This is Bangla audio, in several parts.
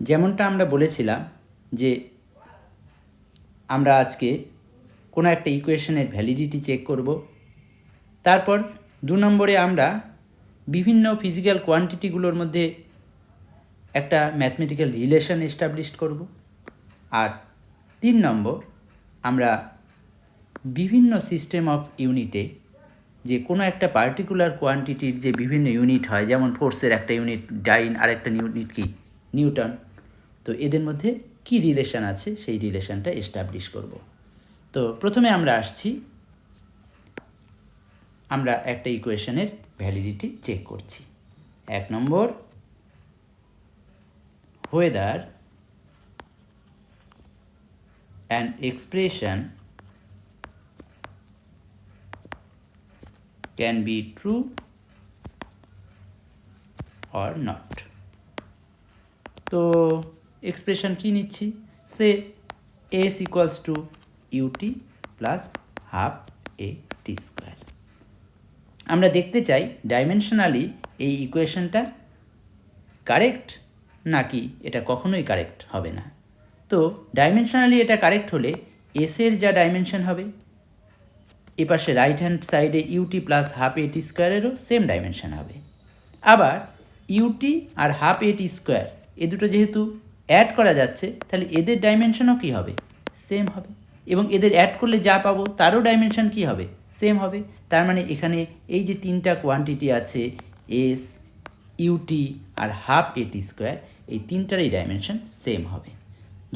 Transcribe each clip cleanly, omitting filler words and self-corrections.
যেমনটা আমরা বলেছিলাম যে আমরা আজকে কোনো একটা ইকুয়েশনের ভ্যালিডিটি চেক করব। তারপর 2 নম্বরে আমরা বিভিন্ন ফিজিক্যাল কোয়ান্টিটিগুলোর মধ্যে একটা ম্যাথমেটিক্যাল রিলেশন এস্টাবলিশ করব। আর 3 নম্বর আমরা বিভিন্ন সিস্টেম অফ ইউনিটে যে কোনো একটা পার্টিকুলার কোয়ান্টিটির যে বিভিন্ন ইউনিট হয়, যেমন ফোর্সের একটা ইউনিট ডাইন, আর একটা ইউনিট কি নিউটন, তো এদের মধ্যে কি রিলেশন আছে সেই রিলেশনটা এস্টাবলিশ করব। তো প্রথমে আমরা আসছি, আমরা একটা ইকুয়েশনের ভ্যালিডিটি চেক করছি। 1 নম্বর, whether an expression can be true or not। তো এক্সপ্রেশন কি নিচ্ছি, সে s equals to u t plus half a t square. আমরা দেখতে চাই ডাইমেনশনালি এই ইকুয়েশনটা কারেক্ট নাকি এটা কখনোই কারেক্ট হবে না। তো ডাইমেনশনালি এটা কারেক্ট হলে এস এর যা ডাইমেনশন হবে, এপাশে রাইট হ্যান্ড সাইডে UT plus half a T স্কোয়ারেরও same dimension হবে। আবার UT R half a t square এ দুটো যেহেতু অ্যাড করা যাচ্ছে, তাহলে এদের ডাইমেনশনও কী হবে, সেম হবে। এবং এদের অ্যাড করলে যা পাবো তারও ডাইমেনশন কী হবে, সেম হবে। তার মানে এখানে এই যে তিনটা কোয়ান্টিটি আছে, S, UT R half a t square, এই তিনটারই ডাইমেনশন সেম হবে।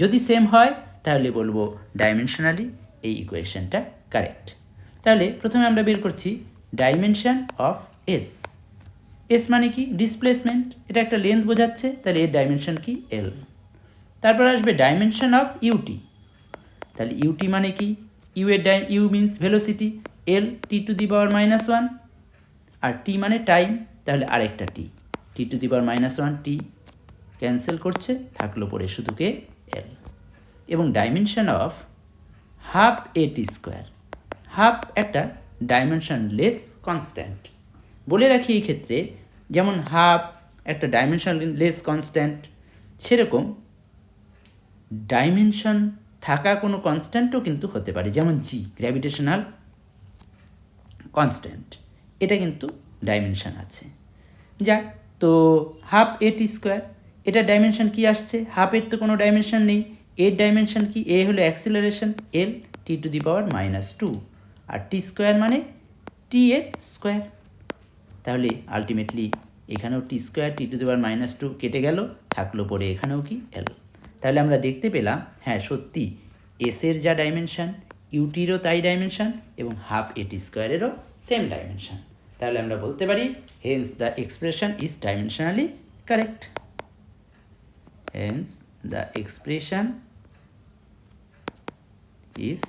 যদি সেম হয় তাহলে বলবো ডাইমেনশনালি এই ইকুয়েশনটা কারেক্ট। তাহলে প্রথমে আমরা বের করছি ডাইমেনশন অফ এস। এস মানে কি, ডিসপ্লেসমেন্ট, এটা একটা লেন্থ বোঝাচ্ছে, তাহলে এর ডাইমেনশন কি, এল। তারপর আসবে ডাইমেনশন অফ ইউটি, তাহলে ইউটি মানে কি, U means velocity, L T to the power -1, আর টি মানে টাইম, তাহলে আরেকটা টি to the power -1 T cancel করছে, থাকলো পরে শুধু কে, এল। এবং dimension of half a t square, half একটা ডাইমেনশনলেস কনস্ট্যান্ট। বলে রাখি এই ক্ষেত্রে, যেমন হাফ একটা ডাইমেনশনলেস কনস্ট্যান্ট, সেরকম ডাইমেনশন থাকা কোনো কনস্ট্যান্টও কিন্তু হতে পারে, যেমন জি গ্র্যাভিটেশনাল কনস্ট্যান্ট, এটা কিন্তু ডাইমেনশন আছে। যাক, তো হাফ এ টি স্কোয়ার, এটা ডাইমেনশন কি আসছে, হাফের তো কোনো ডাইমেনশন নেই, এর ডাইমেনশন কি, এ হলো acceleration, L T to the power -2, আর টি স্কোয়ার মানে টি এর স্কোয়ার। তাহলে আলটিমেটলি এখানেও টি square T to the power -2 কেটে গেল, থাকলো পরে এখানেও কি, এল। তাহলে আমরা দেখতে পেলাম, হ্যাঁ সত্যি এস এর যা ডাইমেনশন, ইউটিরও তাই ডাইমেনশন, এবং half a T স্কোয়ারেরও same dimension. তাহলে আমরা বলতে পারি hence the expression is dimensionally correct. Hence the expression is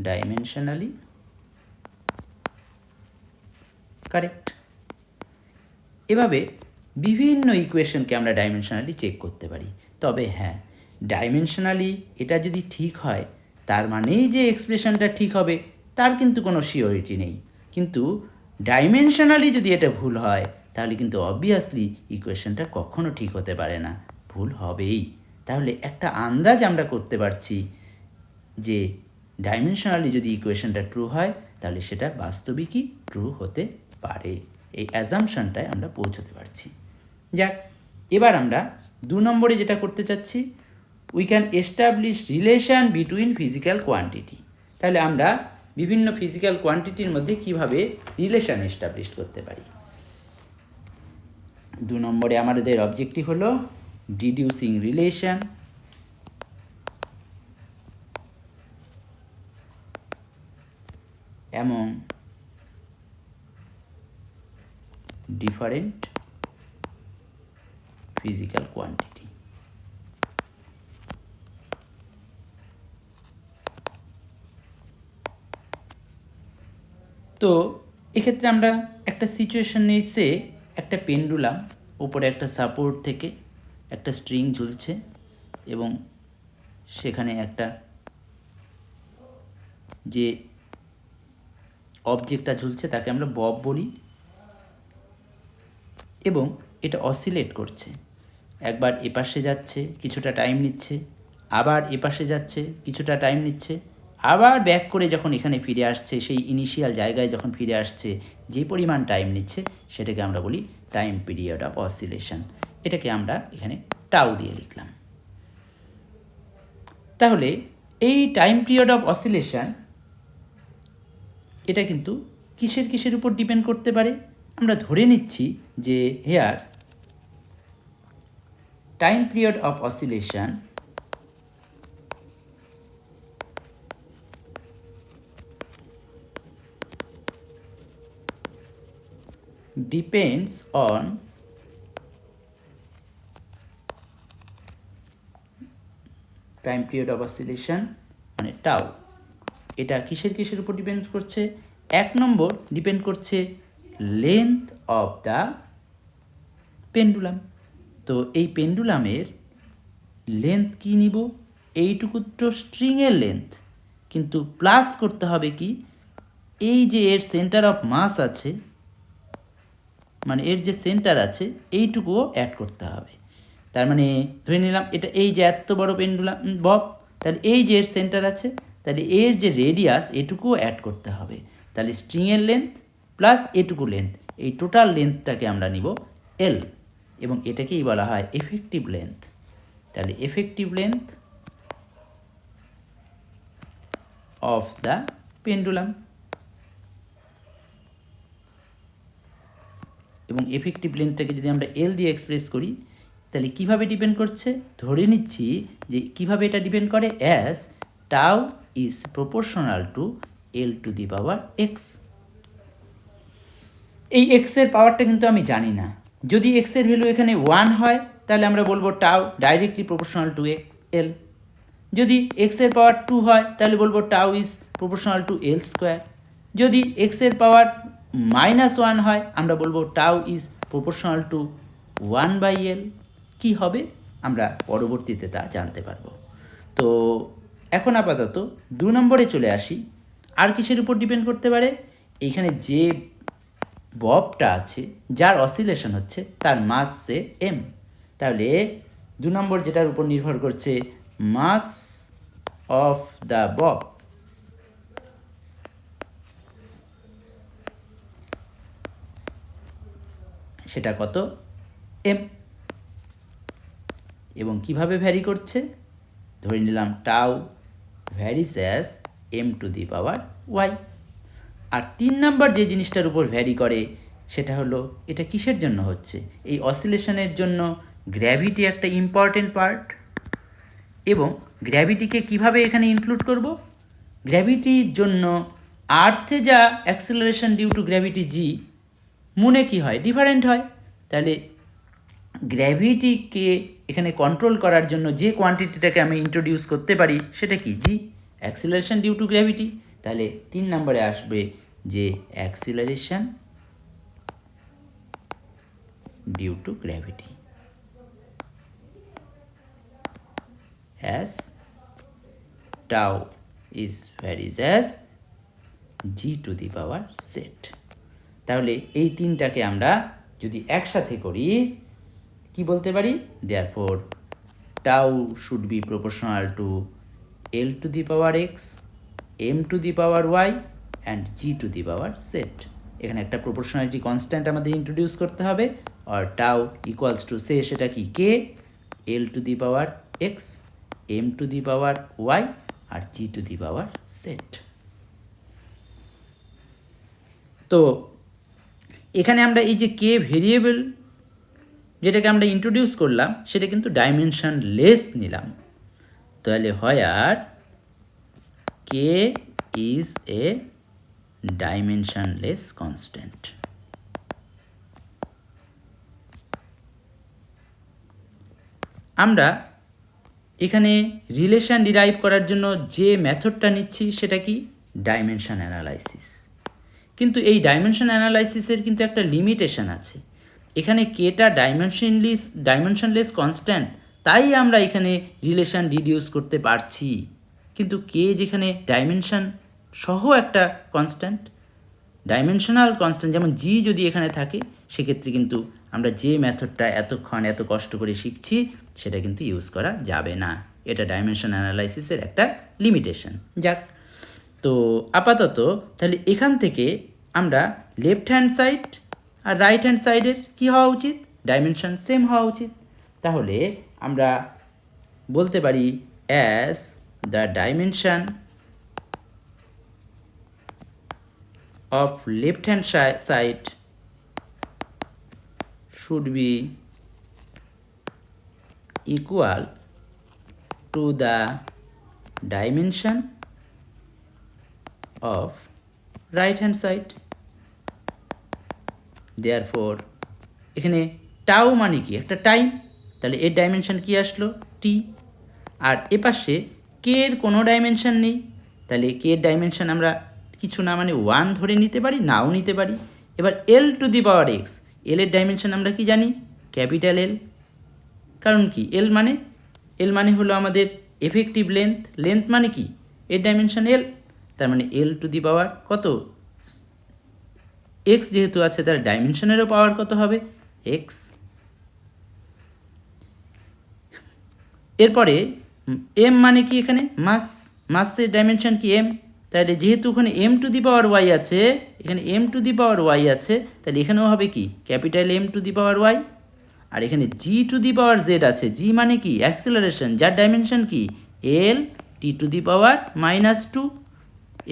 dimensionally correct. এভাবে বিভিন্ন ইকুয়েশনকে আমরা ডাইমেনশনালি চেক করতে পারি। তবে হ্যাঁ, ডাইমেনশনালি এটা যদি ঠিক হয় তার মানেই যে এক্সপ্রেশনটা ঠিক হবে তার কিন্তু কোনো সিওরিটি নেই। কিন্তু ডাইমেনশনালি যদি এটা ভুল হয় তাহলে কিন্তু অবভিয়াসলি ইকুয়েশনটা কখনো ঠিক হতে পারে না, ভুল হবেই। তাহলে একটা আন্দাজ আমরা করতে পারছি যে ডাইমেনশনালি যদি ইকুয়েশনটা ট্রু হয় তাহলে সেটা বাস্তবিকই ট্রু হতে পারে, এই অ্যাজাম্পশনটায় আমরা পৌঁছতে পারছি। যাক, এবার আমরা 2 নম্বরে যেটা করতে চাচ্ছি, we can establish relation between physical quantity. তাহলে আমরা বিভিন্ন ফিজিক্যাল কোয়ান্টিটির মধ্যে কিভাবে রিলেশন এস্টাবলিশ করতে পারি। 2 নম্বরে আমাদের অবজেক্টিভ হলো ডিডিউসিং relation among different physical quantity। তো এক্ষেত্রে আমরা একটা সিচুয়েশন নিয়েছে, একটা পেন্ডুলাম উপরে একটা সাপোর্ট থেকে একটা স্ট্রিং ঝুলছে, এবং সেখানে একটা যে অবজেক্টটা ঝুলছে তাকে আমরা বব বলি, এবং এটা অসিলেট করছে। একবার এপাশে যাচ্ছে, কিছুটা টাইম নিচ্ছে, আবার এপাশে যাচ্ছে, কিছুটা টাইম নিচ্ছে, আবার ব্যাক করে যখন এখানে ফিরে আসছে, সেই ইনিশিয়াল জায়গায় যখন ফিরে আসছে, যে পরিমাণ টাইম নিচ্ছে সেটাকে আমরা বলি টাইম পিরিয়ড অফ অসিলেশন। এটাকে আমরা এখানে টাউ দিয়ে লিখলাম। তাহলে এই টাইম পিরিয়ড অফ অসিলেশন এটা কিন্তু কিসের উপর ডিপেন্ড করতে পারে? আমরা ধরে নিচ্ছি যে here time period of oscillation depends on time period of oscillation মানে টাউ। এটা কিসের উপর ডিপেন্ড করছে? 1 নম্বর ডিপেন্ড করছে লেন্থ অফ দ্য পেন্ডুলাম। তো এই পেন্ডুলামের লেন্থ কি নিব? এইটুকু তো স্ট্রিংয়ের লেন্থ, কিন্তু প্লাস করতে হবে কি, এই যে এর সেন্টার অফ মাস আছে, মানে এর যে সেন্টার আছে এইটুকুও অ্যাড করতে হবে। তার মানে ধরে নিলাম এটা এই যে এত বড় পেন্ডুলাম বব, তাহলে এই যে এর সেন্টার আছে, তাহলে এর যে রেডিয়াস এটুকুও অ্যাড করতে হবে। তাহলে স্ট্রিংয়ের লেন্থ প্লাস এটুকু লেন্থ, এই টোটাল লেন্থটাকে আমরা নিব এল, এবং এটাকেই বলা হয় এফেক্টিভ লেন্থ। তাহলে effective length of the pendulum, এবং এফেক্টিভ লেন্থটাকে যদি আমরা এল দিয়ে এক্সপ্রেস করি, তাহলে কিভাবে ডিপেন্ড করছে? ধরে নিচ্ছি যে কিভাবে এটা ডিপেন্ড করে, as tau is proportional to L to the power x. এই এক্সের পাওয়ারটা কিন্তু আমি জানি না। যদি এক্সের ভ্যালু এখানে 1 হয় তাহলে আমরা বলবো tau directly proportional to X L. যদি এক্সের পাওয়ার 2 হয় তাহলে বলবো tau is proportional to L square. যদি এক্সের পাওয়ার -1 হয় আমরা বলবো tau is proportional to 1/L। কী হবে আমরা পরবর্তীতে তা জানতে পারবো। তো এখন আপাতত 2 নম্বরে চলে আসি। আর কিসের উপর ডিপেন্ড করতে পারে? এইখানে যে ববটা আছে, যার অসিলেশন হচ্ছে, তার মাস সে এম। তাহলে 2 নম্বর যেটার উপর নির্ভর করছে, মাস অফ দ্য বব সেটা কত? এম। এবং কিভাবে ভ্যারি করছে? ধরে নিলাম tau varies as M to the power Y. আর 3 নাম্বার যে জিনিসটার উপর ভ্যারি করে সেটা হলো এটা কিসের জন্য হচ্ছে? এই অসিলেশনের জন্য গ্র্যাভিটি একটা ইম্পর্টেন্ট পার্ট। এবং গ্র্যাভিটিকে কিভাবে এখানে ইনক্লুড করব? গ্র্যাভিটির জন্য আর্থে যা অ্যাক্সিলারেশন ডিউ টু গ্র্যাভিটি জি, মুনে কি হয়? ডিফারেন্ট হয়। তাহলে গ্র্যাভিটিকে এখানে কন্ট্রোল করার জন্য যে কোয়ান্টিটিটাকে আমি ইন্ট্রোডিউস করতে পারি সেটা কি? জি, অ্যাক্সিলারেশন ডিউ টু গ্র্যাভিটি। তাহলে 3 নম্বরে আসবে যে acceleration due to gravity as tau is varies as g to the power z। তাহলে এই তিনটাকে আমরা যদি একসাথে করি কি বলতে পারি? therefore tau should be proportional to l to the power x, m to the power y and g to the power z। এখানে একটা প্রপোর্শনালিটি কনস্ট্যান্ট আমাদের ইন্ট্রোডিউস করতে হবে, আর টাউ ইকুয়ালস টু সে সেটা কি? K, L to the power X, M to the power Y আর G to the power Z. তো এখানে আমরা এই যে কে ভেরিয়েবল যেটাকে আমরা ইন্ট্রোডিউস করলাম সেটা কিন্তু ডাইমেনশন লেস নিলাম। তাহলে হয় আর K is a dimensionless constant. আমরা এখানে রিলেশন ডিরাইভ করার জন্য যে মেথডটা নিচ্ছি সেটা কি? Dimension analysis. কিন্তু এই ডাইমেনশন অ্যানালাইসিসের কিন্তু একটা লিমিটেশন আছে। এখানে কেটা ডাইমেনশনলেস কনস্ট্যান্ট, তাই আমরা এখানে রিলেশন ডিডিউস করতে পারছি। কিন্তু কে যেখানে ডাইমেনশন সহ একটা কনস্ট্যান্ট, ডাইমেনশনাল কনস্ট্যান্ট, যেমন জি যদি এখানে থাকে সেক্ষেত্রে কিন্তু আমরা যে মেথডটা এতক্ষণ এত কষ্ট করে শিখছি সেটা কিন্তু ইউজ করা যাবে না। এটা ডাইমেনশন অ্যানালাইসিসের একটা লিমিটেশন। যাক, তো আপাতত তাহলে এখান থেকে আমরা লেফট হ্যান্ড সাইড আর রাইট হ্যান্ড সাইডের কী হওয়া উচিত? ডাইমেনশন সেম হওয়া উচিত। তাহলে আমরা বলতে পারি as the dimension of left hand side should be equal to the dimension of right hand side. therefore এখানে টাউ মানে কি? একটা টাইম, তাহলে এর ডাইমেনশন কি আসলো? টি। আর এপাশে কে এর কোনো ডাইমেনশন নেই, তাহলে কে এর ডাইমেনশন আমরা কিছু না মানে 1 ধরে নিতে পারি, নাও নিতে পারি। এবার এল টু দি পাওয়ার এক্স, এল এর ডাইমেনশন আমরা কি জানি? ক্যাপিটাল এল। কারণ কি? এল মানে হলো আমাদের এফেক্টিভ লেন্থ। লেন্থ মানে কি? এর ডাইমেনশন এল, তার মানে এল টু দি পাওয়ার কত? এক্স যেহেতু আছে তার ডাইমেনশনেরও পাওয়ার কত হবে? এক্স। এরপরে এম মানে কি? এখানে মাসের ডাইমেনশন কি? এম। তাহলে যেহেতু ওখানে M to the power Y আছে, এখানে M to the power Y আছে, তাহলে এখানেও হবে কি? Capital M to the power Y. আর এখানে G to the power Z আছে। জি মানে কি? অ্যাক্সেলারেশন, যার ডাইমেনশন কি? এল টি টু দি পাওয়ার -2,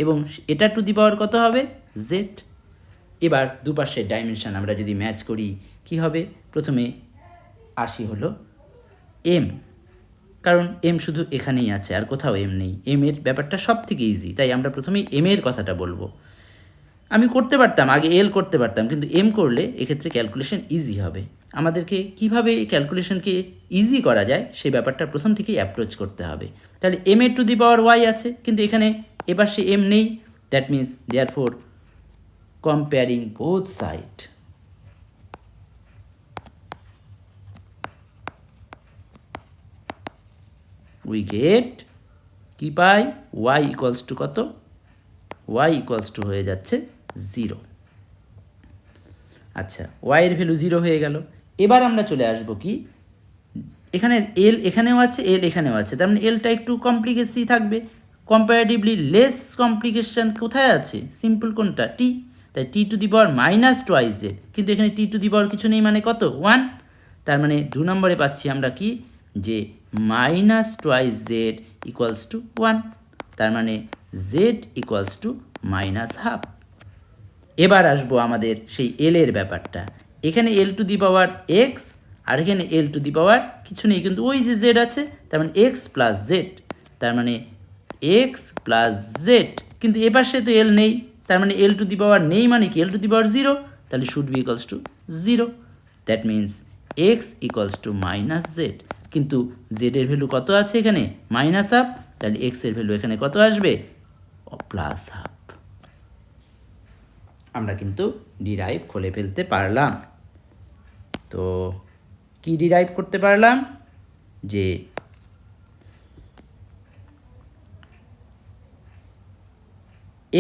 এবং এটা টু দি পাওয়ার কত হবে? জেড। এবার দুপাশের ডাইমেনশন আমরা যদি ম্যাচ করি কি হবে? প্রথমে আসি হলো এম, কারণ এম শুধু এখানেই আছে, আর কোথাও এম নেই। এম এর ব্যাপারটা সব থেকে ইজি, তাই আমরা প্রথমেই এম এর কথাটা বলবো। আমি করতে পারতাম আগে এল করতে পারতাম, কিন্তু এম করলে এক্ষেত্রে ক্যালকুলেশন ইজি হবে। আমাদেরকে কিভাবে এই ক্যালকুলেশনকে ইজি করা যায় সেই ব্যাপারটা প্রথম থেকেই অ্যাপ্রোচ করতে হবে। তাহলে এম এর টু দি পাওয়ার ওয়াই আছে, কিন্তু এখানে এবার সে এম নেই। That means therefore comparing both side, we get কি পাই? ওয়াই ইকুয়ালস টু কত? ওয়াই ইকুয়ালস টু হয়ে যাচ্ছে 0। আচ্ছা, ওয়াইয়ের ভ্যালু 0 হয়ে গেল। এবার আমরা চলে আসবো কি? এখানে এল এখানেও আছে, এল এখানেও আছে, তার মানে এলটা একটু কমপ্লিকেসি থাকবে। কম্পারেটিভলি লেস কমপ্লিকেশন কোথায় আছে? সিম্পল কোনটা? টি। তাই টি টু দি পাওয়ার -2 জেড, কিন্তু এখানে টি টু দি পাওয়ার কিছু নেই, মানে কত? 1। তার মানে 2 নম্বরে পাচ্ছি আমরা কি? যে -2 জেড ইকুয়ালস টু 1, তার মানে জেড ইকুয়ালস টু -1/2। এবার আসবো আমাদের সেই এল এর ব্যাপারটা। এখানে এল টু দি পাওয়ার এক্স, আর এখানে এল টু দি পাওয়ার কিছু নেই, কিন্তু ওই যে জেড আছে, তার মানে এক্স প্লাস জেড, তার মানে এক্স প্লাস জেড। কিন্তু এ পাশে তো এল নেই, তার মানে এল টু দি পাওয়ার নেই মানে কি? এল টু দি পাওয়ার 0, তাহলে should be equals to 0। That means x equals two -Z, কিন্তু জেডের ভ্যালু কত আছে এখানে? -1/2, তাহলে এক্সের ভ্যালু এখানে কত আসবে? +1/2। আমরা কিন্তু ডিরাইভ খুলে ফেলতে পারলাম। তো কি ডিরাইভ করতে পারলাম? যে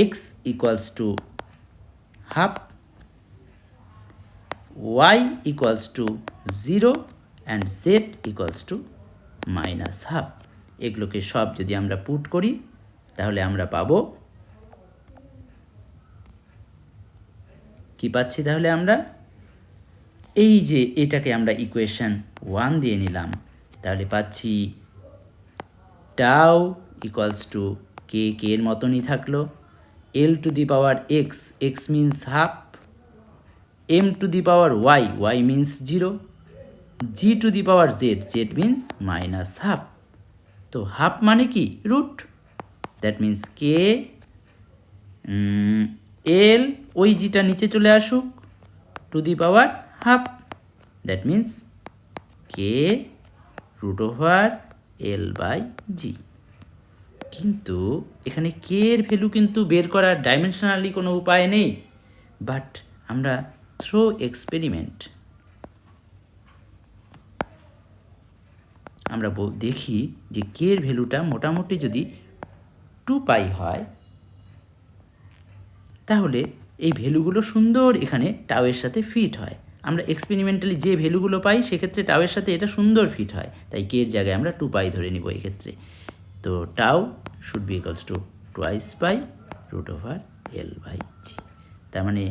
X equals to 1/2, Y equals to 0 and Z equals to -1/2। এগুলোকে সব যদি আমরা পুট করি তাহলে আমরা পাবো কি? পাচ্ছি তাহলে আমরা এই যে এটাকে আমরা ইকুয়েশন 1 দিয়ে নিলাম, তাহলে পাচ্ছি tau equals to K, K এর মতনই থাকলো, L to the power X, X means 1/2, M to the power Y, Y means 0, G to the power Z, Z means -1/2। তো হাফ মানে কি? Root. That means K L, ওই জিটা নিচে চলে আসুক, to the power 1/2, that means K √L/G। কিন্তু এখানে কে এর ভ্যালু কিন্তু বের করার ডাইমেনশনালি কোনো উপায় নেই, বাট আমরা থ্রো এক্সপেরিমেন্ট আমরা দেখি যে কে এর ভ্যালুটা মোটামুটি যদি 2π হয়, তাহলে এই ভ্যালুগুলো সুন্দর এখানে টাওয়ের সাথে ফিট হয়। আমরা এক্সপেরিমেন্টালি যে ভ্যালুগুলো পাই সেক্ষেত্রে টাউয়ের সাথে এটা সুন্দর ফিট হয়, তাই কে এর জায়গায় আমরা 2 পাই ধরে নিব এক্ষেত্রে। তো tau should be equals to twice pi root over L by G. তার মানে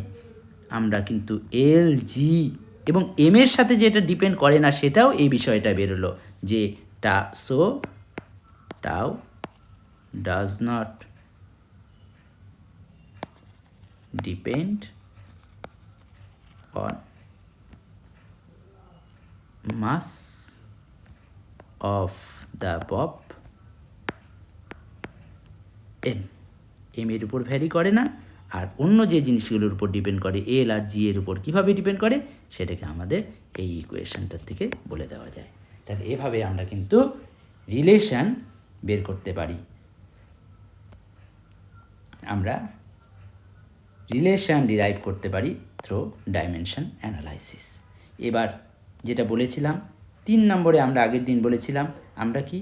আমরা কিন্তু এল জি এবং এম এর সাথে যেটা ডিপেন্ড করে না সেটাও এই বিষয়টা বেরোলো যে tau does not depend on mass of the bob m এর উপর ভ্যারি করে না, আর অন্য যে জিনিসগুলোর উপর ডিপেন্ড করে এল আর জি এর উপর কীভাবে ডিপেন্ড করে সেটাকে আমাদের এই ইকুয়েশনটার থেকে বলে দেওয়া যায়। তাহলে এভাবে আমরা কিন্তু রিলেশন বের করতে পারি। আমরা রিলেশন ডিরাইভ করতে পারি থ্রু ডাইমেনশন অ্যানালাইসিস। এবার যেটা বলেছিলাম 3 নম্বরে আমরা আগের দিন বলেছিলাম আমরা কি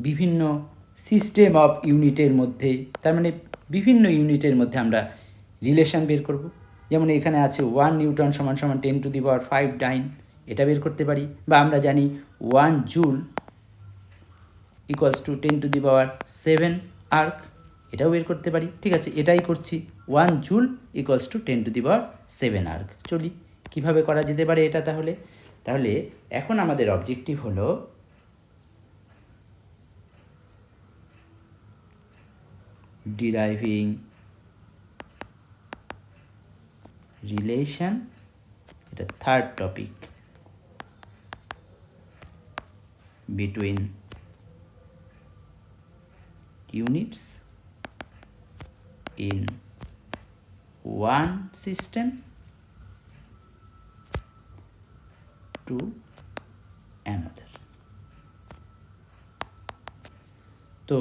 বিভিন্ন সিস্টেম অফ ইউনিটের মধ্যে, তার মানে বিভিন্ন ইউনিটের মধ্যে আমরা রিলেশন বের করব। যেমন এখানে আছে 1 নিউটন সমান সমান 10⁵ ডাইন, এটা বের করতে পারি। বা আমরা জানি 1 জুল ইকুয়ালস টু 10⁷ আর্ক, এটাও বের করতে পারি। ঠিক আছে, এটাই করছি, 1 জুল ইকুয়ালস টু 10⁷ আর্ক। চলি কীভাবে করা যেতে পারে এটা। তাহলে এখন আমাদের অবজেক্টিভ হলো ডিরাইভিং রিলেশন, এটা third topic, between units in one system to another. তো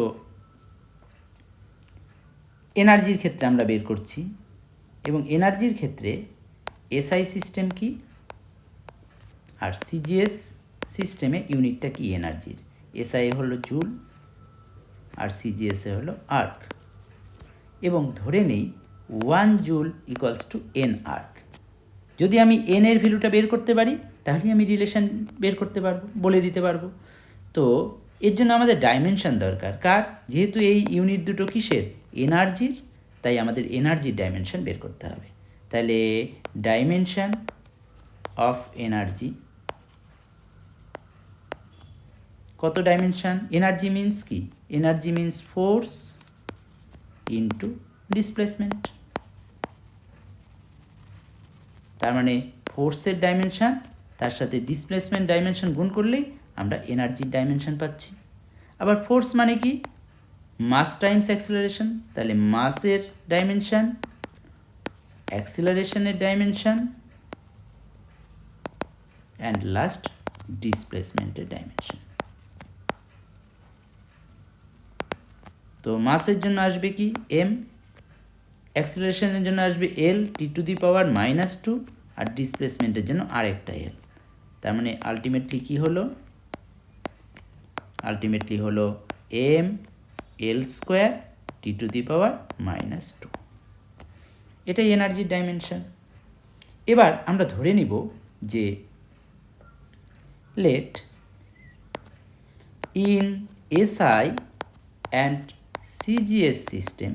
এনার্জির ক্ষেত্রে আমরা বের করছি, এবং এনার্জির ক্ষেত্রে এসআই সিস্টেম কি আর সিজিএস সিস্টেমে ইউনিটটা কি এনার্জির। এসআই হলো জুল আর সিজিএসএ হলো আর্ক, এবং ধরে নেই 1 joule equals to N erg. যদি আমি এন এর ভ্যালুটা বের করতে পারি তাহলে আমি রিলেশন বের করতে পারবো, বলে দিতে পারবো। তো এর জন্য আমাদের ডাইমেনশন দরকার কার, যেহেতু এই ইউনিট দুটো কিসের, এনার্জির, তাই আমাদের এনার্জির ডাইমেনশন বের করতে হবে। তাহলে ডাইমেনশন অফ এনার্জি, কত ডাইমেনশন? এনার্জি মিন্স কি? Energy means force into displacement. তার মানে ফোর্সের ডাইমেনশন তার সাথে ডিসপ্লেসমেন্ট ডাইমেনশন গুণ করলেই আমরা এনার্জির ডাইমেনশন পাচ্ছি। আবার ফোর্স মানে কি? মাস টাইমস অ্যাক্সিলারেশন, তাহলে মাসের ডাইমেনশন, অ্যাক্সিলারেশনের ডাইমেনশন, অ্যান্ড লাস্ট ডিসপ্লেসমেন্টের ডাইমেনশন। তো মাসের জন্য আসবে কি এম, অ্যাক্সিলারেশনের জন্য আসবে এল T⁻⁻², আর ডিসপ্লেসমেন্টের জন্য আরেকটা এল। তার মানে আলটিমেটলি কি হলো? আলটিমেটলি হলো এম L² T⁻²। এটাই এনার্জির ডাইমেনশন। এবার আমরা ধরে নিব যে let in SI and CGS system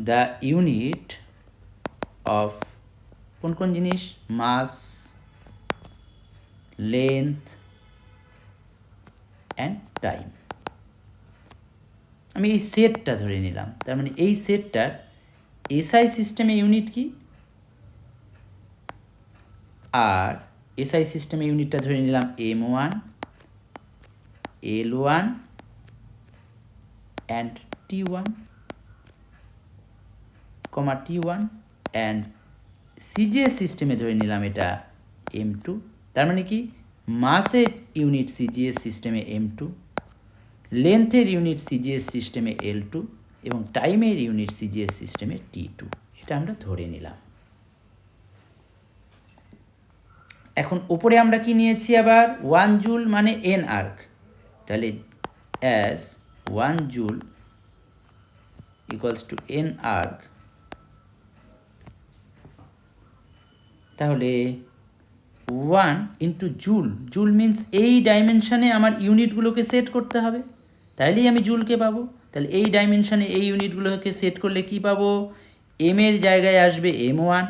the unit of কোন জিনিস, মাস, লেন্থ অ্যান্ড টাইম, আমি এই সেটটা ধরে নিলাম। তার মানে এই সেটটার এসআই সিস্টেমে ইউনিট কি, আর এসআই সিস্টেমে ইউনিটটা ধরে নিলাম M1, L1 and T1, T1, and CGS সিস্টেমে ধরে নিলাম এটা M2। তার মানে কি মাসের ইউনিট সিজিএস সিস্টেমে M2, লেন্থের ইউনিট সিজিএস সিস্টেমে L2 এবং টাইমের ইউনিট সিজিএস সিস্টেমে T2। এটা আমরা ধরে নিলাম। এখন ওপরে আমরা কি নিয়েছি আবার 1 জুল মানে এন আর্ক, তাহলে as 1 joule equals to N erg তাহলে 1 ইন্টু জুল, জুল মিন্স এই ডাইমেনশানে আমার ইউনিটগুলোকে সেট করতে হবে, তাইলেই আমি জুলকে পাবো। তাহলে এই ডাইমেনশানে এই ইউনিটগুলোকে সেট করলে কি পাবো, এম এর জায়গায় আসবে M1,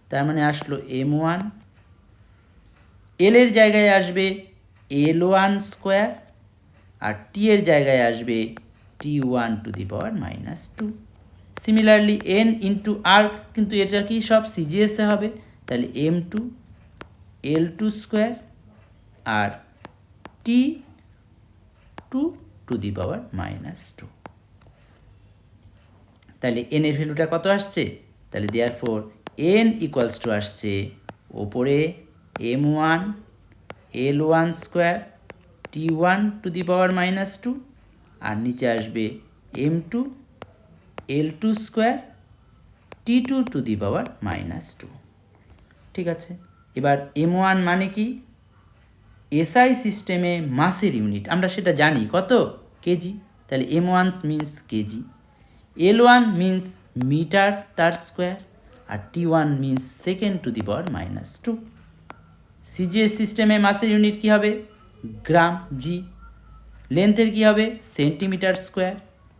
তার মানে আসলো M1, এল এর জায়গায় আসবে L1 স্কোয়ার, আর টি এর জায়গায় আসবে T1 to the power -2। Similarly N into R, কিন্তু এটা কি সব সিজিএসে হবে, তাহলে M2 L2 square R T2 two the power -2। তাহলে এন এর ভ্যালুটা কত আসছে, তাহলে দেয়ারফর এন ইকুয়ালস টু আসছে ওপরে M1 L1 square T1 to the power -2, আর নিচে আসবে M2 L2 square T2 two the power -2। ঠিক আছে, এবার M1 মানে কি, এসআই সিস্টেমে মাসের ইউনিট আমরা সেটা জানি কত, কেজি, তাহলে M1 means kg, L1 means metre তার স্কোয়ার, আর T1 means second to the power -2। CGS সিস্টেমে মাসের ইউনিট কি হবে, গ্রাম, জি, লেন্থের কি হবে সেন্টিমিটার স্কোয়ার,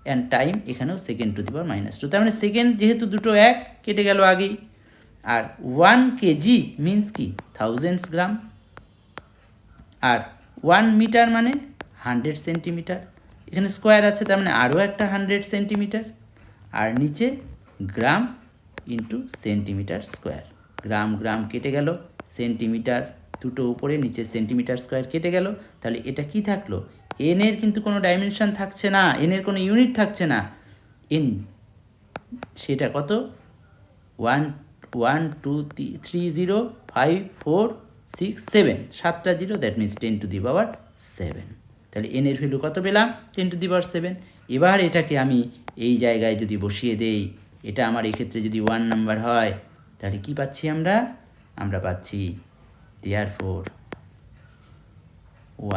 অ্যান্ড টাইম এখানেও সেকেন্ড টু দি পাওয়ার -2। তার মানে সেকেন্ড যেহেতু দুটো এক কেটে গেল আগেই, আর 1 কেজি মিন্স কি থাউজেন্ডস গ্রাম, আর 1 মিটার মানে 100 সেন্টিমিটার, এখানে স্কোয়ার আছে তার মানে আরও একটা 100 সেন্টিমিটার, আর নিচে গ্রাম ইন্টু সেন্টিমিটার স্কোয়ার, গ্রাম গ্রাম কেটে গেল, সেন্টিমিটার দুটো উপরে নিচে সেন্টিমিটার স্কোয়ার কেটে গেল, তাহলে এটা কি থাকলো, এন এর কিন্তু কোনো ডাইমেনশন থাকছে না, এন এর কোনো ইউনিট থাকছে না, এন সেটা কত 1 1 2 3 0 5 4 6 7, 7টা zero, that means 10 to the power 7। তাহলে এন এর ভ্যালু কত পেলাম, 10 টু দি পাওয়ার 7। এবার এটাকে আমি এই জায়গায় যদি বসিয়ে দেই, এটা আমার এক্ষেত্রে যদি 1 নাম্বার হয়, তাহলে কি পাচ্ছি আমরা পাচ্ছি therefore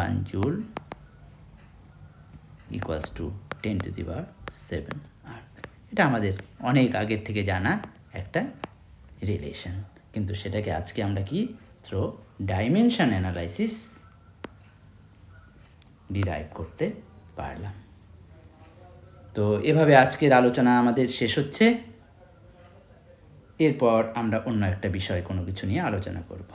1 joule equals to 10 to the power 7। আর এটা আমাদের অনেক আগের থেকে জানা একটা রিলেশন, কিন্তু সেটাকে আজকে আমরা কি থ্রো ডাইমেনশন অ্যানালাইসিস ডিরাইভ করতে পারলাম। তো এভাবে আজকের আলোচনা আমাদের শেষ হচ্ছে, এরপর আমরা অন্য একটা বিষয় কোনো কিছু নিয়ে আলোচনা করব।